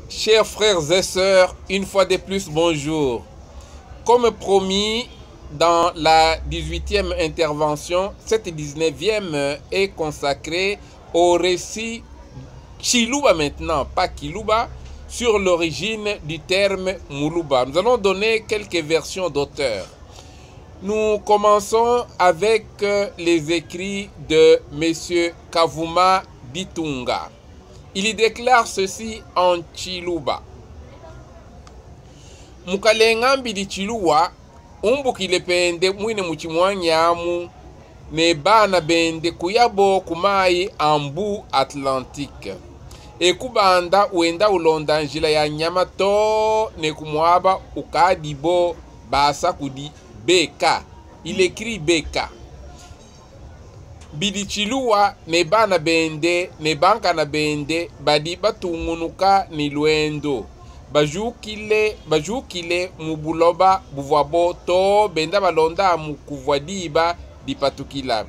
Chers frères et sœurs, une fois de plus, bonjour. Comme promis dans la 18e intervention, cette 19e est consacrée au récit Chiluba maintenant, pas Kiluba, sur l'origine du terme Muluba. Nous allons donner quelques versions d'auteurs. Nous commençons avec les écrits de M. Kavuma Bitunga. Il y déclare ceci en Chiluba. Mukalengambi di Chiluwa, umbukile pende mwine muchimwanyamu, ne bana bende kuyabo kumai ambu Atlantique. Ekubanda uenda ulonda njila ya nyama to ne kumwaba ukadibo basa kudi Beka. Il écrit Beka. Bidichiluwa ne bana bende ne banka na bende badi batungunuka ni lwendo bajukile mubuloba buvwabo to benda balonda mukuvwadiba dipatukila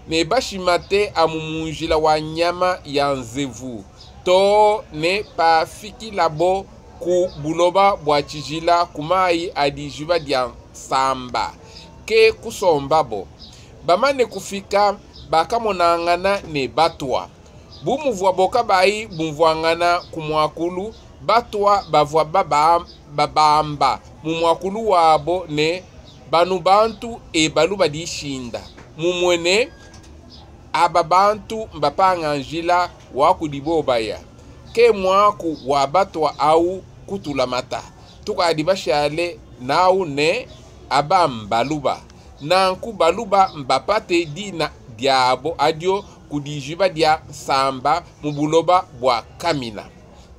ne bashimate amumunjila wa nyama ya nzevu to ne pafikilabo ku buloba bwa chijila kumai adijuba dia samba ke kusombabo bamane kufika bakamonangana ne batwa bumuvwa boka bai bumvwangana kumwakulu batwa bavwa babamba mumwakulu wabo ne banu bantu e balu badishinda mumwene ababantu mbapanganjila wakudibobaya ke mwaku wa batwa au kutulamata tukadibashale nau ne abambaluba nanku baluba mbapate di na diabo adio kudijiba dia samba mubuloba bwa kamina.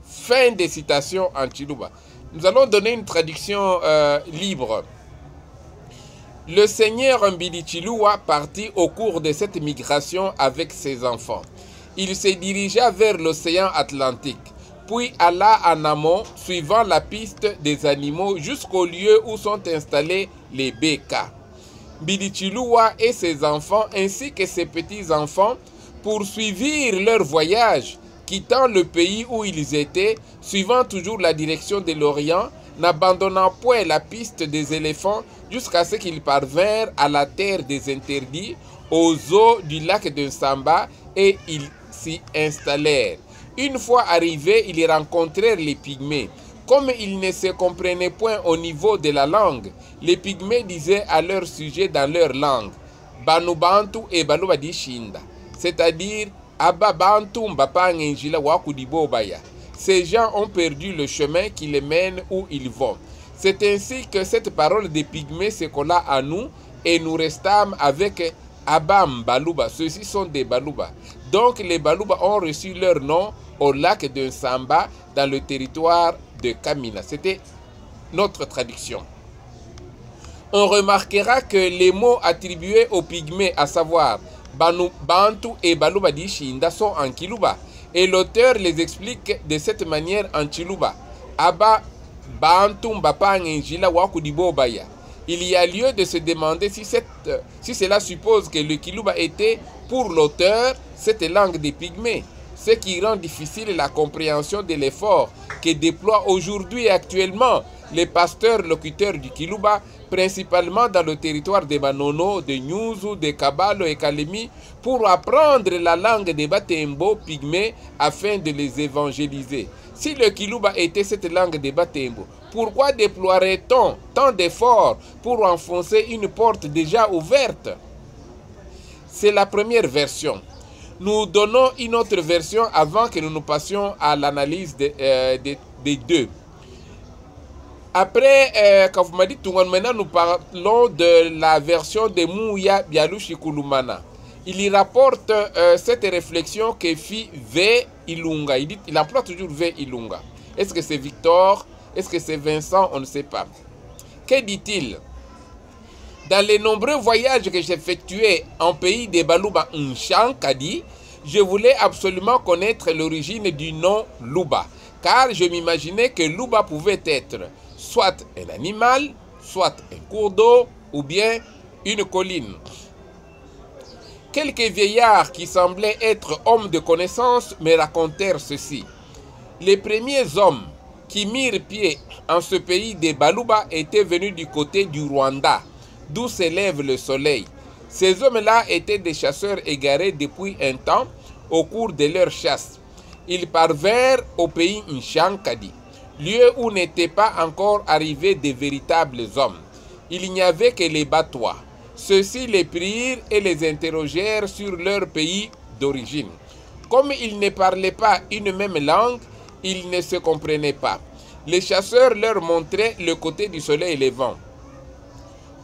Fin de citation en Chiluba. Nous allons donner une traduction libre. Le seigneur Mbili Chiluwa partit au cours de cette migration avec ses enfants. Il se dirigea vers l'océan Atlantique, puis alla en amont, suivant la piste des animaux jusqu'au lieu où sont installés les Beka. Bidichiluwa et ses enfants ainsi que ses petits-enfants poursuivirent leur voyage, quittant le pays où ils étaient, suivant toujours la direction de l'Orient, n'abandonnant point la piste des éléphants jusqu'à ce qu'ils parvinrent à la terre des interdits, aux eaux du lac de Samba, et ils s'y installèrent. Une fois arrivés, ils rencontrèrent les Pygmées. Comme ils ne se comprenaient point au niveau de la langue, les Pygmées disaient à leur sujet dans leur langue, Banubantu et Balubadishinda, c'est-à-dire Ababantu Mbapangenjila Wakudibobaya. Ces gens ont perdu le chemin qui les mène où ils vont. C'est ainsi que cette parole des Pygmées se colla à nous et nous restâmes avec Abam Baluba. Ceux-ci sont des Baluba. Donc les Baluba ont reçu leur nom au lac de Samba dans le territoire de Kamina. C'était notre traduction. On remarquera que les mots attribués aux Pygmées, à savoir Bantu et Balubadishinda, sont en Kiluba. Et l'auteur les explique de cette manière en Chiluba. Aba Bantu Mbapangenjila Wakudibobaya. Il y a lieu de se demander si cela suppose que le Kiluba était, pour l'auteur, cette langue des Pygmées, ce qui rend difficile la compréhension de l'effort que déploient aujourd'hui et actuellement les pasteurs locuteurs du Kiluba, principalement dans le territoire de Manono, de Nyuzu, de Kabalo et Kalemi, pour apprendre la langue des Batembo Pygmées afin de les évangéliser. Si le Kiluba était cette langue des Batembo, pourquoi déploierait-on tant d'efforts pour enfoncer une porte déjà ouverte? C'est la première version. Nous donnons une autre version avant que nous passions à l'analyse des deux. Après Kavumadi Tungan, maintenant nous parlons de la version de Mouya Bialushi Kulumana. Il y rapporte cette réflexion que fit V. Ilunga. Il emploie toujours V. Ilunga. Est-ce que c'est Victor? Est-ce que c'est Vincent? On ne sait pas. Que dit-il? Dans les nombreux voyages que j'effectuais en pays des Baluba Nshankadi, je voulais absolument connaître l'origine du nom Luba, car je m'imaginais que Luba pouvait être soit un animal, soit un cours d'eau, ou bien une colline. Quelques vieillards qui semblaient être hommes de connaissance me racontèrent ceci. Les premiers hommes qui mirent pied en ce pays des Baluba étaient venus du côté du Rwanda, d'où s'élève le soleil. Ces hommes-là étaient des chasseurs égarés depuis un temps au cours de leur chasse. Ils parvinrent au pays Nshankadi, lieu où n'étaient pas encore arrivés de véritables hommes. Il n'y avait que les Batois. Ceux-ci les prirent et les interrogèrent sur leur pays d'origine. Comme ils ne parlaient pas une même langue, ils ne se comprenaient pas. Les chasseurs leur montraient le côté du soleil levant,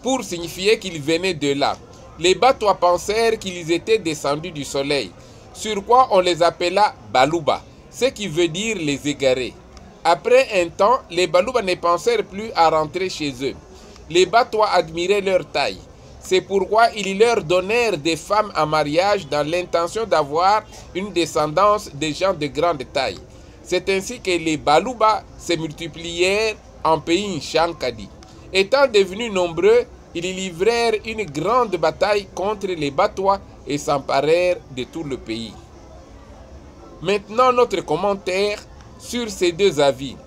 pour signifier qu'ils venaient de là. Les Batois pensèrent qu'ils étaient descendus du soleil, sur quoi on les appela Baluba, ce qui veut dire les égarés. Après un temps, les Baluba ne pensèrent plus à rentrer chez eux. Les Batois admiraient leur taille. C'est pourquoi ils leur donnèrent des femmes en mariage dans l'intention d'avoir une descendance de gens de grande taille. C'est ainsi que les Baluba se multiplièrent en pays Nshankadi. Étant devenus nombreux, ils livrèrent une grande bataille contre les Batois et s'emparèrent de tout le pays. Maintenant, notre commentaire sur ces deux avis.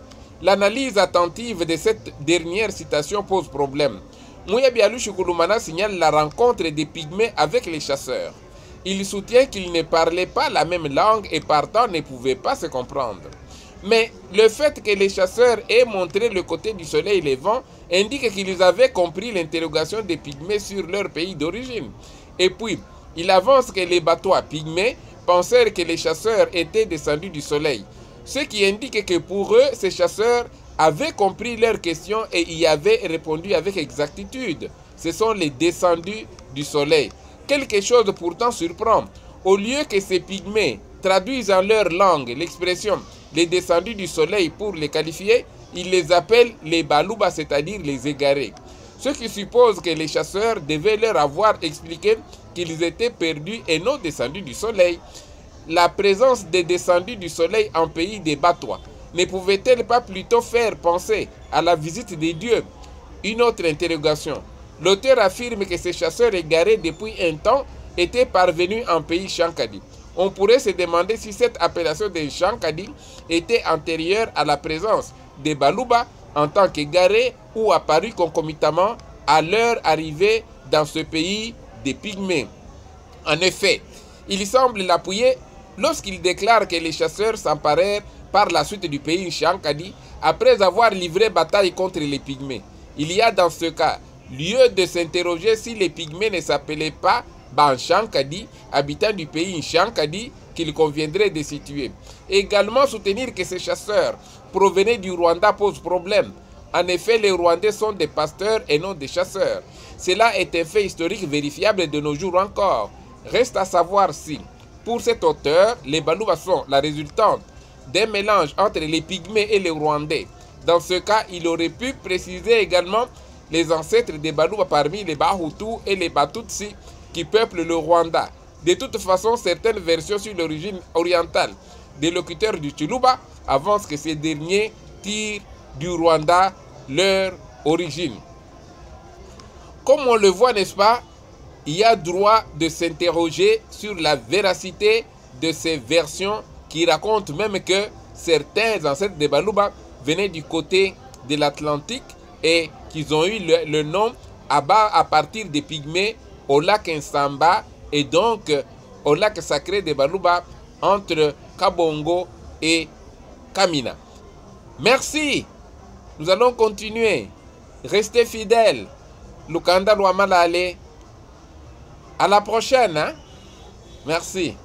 L'analyse attentive de cette dernière citation pose problème. Mouya Bialou Choukoulumana signale la rencontre des pygmées avec les chasseurs. Il soutient qu'ils ne parlaient pas la même langue et partant ne pouvaient pas se comprendre. Mais le fait que les chasseurs aient montré le côté du soleil levant indique qu'ils avaient compris l'interrogation des pygmées sur leur pays d'origine. Et puis, il avance que les Batois pygmées pensèrent que les chasseurs étaient descendus du soleil, ce qui indique que pour eux, ces chasseurs avaient compris leurs questions et y avaient répondu avec exactitude. Ce sont les descendus du soleil. Quelque chose pourtant surprend. Au lieu que ces pygmées traduisent en leur langue l'expression « les descendus du soleil » pour les qualifier, ils les appellent les Baluba, c'est-à-dire les égarés. Ce qui suppose que les chasseurs devaient leur avoir expliqué qu'ils étaient perdus et non descendus du soleil. La présence des descendus du soleil en pays des Batois ne pouvait-elle pas plutôt faire penser à la visite des dieux? Une autre interrogation. L'auteur affirme que ces chasseurs égarés depuis un temps étaient parvenus en pays Shankadi. On pourrait se demander si cette appellation de Shankadi était antérieure à la présence des Baluba en tant qu'égarés ou apparue concomitamment à leur arrivée dans ce pays des Pygmées. En effet, il semble l'appuyer lorsqu'il déclare que les chasseurs s'emparèrent par la suite du pays Nshankadi après avoir livré bataille contre les Pygmées. Il y a dans ce cas lieu de s'interroger si les Pygmées ne s'appelaient pas Banshankadi, habitants du pays Nshankadi, qu'il conviendrait de situer. Également soutenir que ces chasseurs provenaient du Rwanda pose problème. En effet, les Rwandais sont des pasteurs et non des chasseurs. Cela est un fait historique vérifiable de nos jours encore. Reste à savoir si, pour cet auteur, les Baluba sont la résultante d'un mélange entre les Pygmées et les Rwandais. Dans ce cas, il aurait pu préciser également les ancêtres des Baluba parmi les Bahutu et les Batutsi qui peuplent le Rwanda. De toute façon, certaines versions sur l'origine orientale des locuteurs du Chiluba avancent que ces derniers tirent du Rwanda leur origine. Comme on le voit, n'est-ce pas, il y a droit de s'interroger sur la véracité de ces versions qui racontent même que certains ancêtres des Baluba venaient du côté de l'Atlantique et qu'ils ont eu le nom à partir des Pygmées au lac Nsamba et donc au lac sacré des Baluba entre Kabongo et Kamina. Merci. Nous allons continuer. Restez fidèles. Lukanda Lwamalale. À la prochaine. Hein? Merci.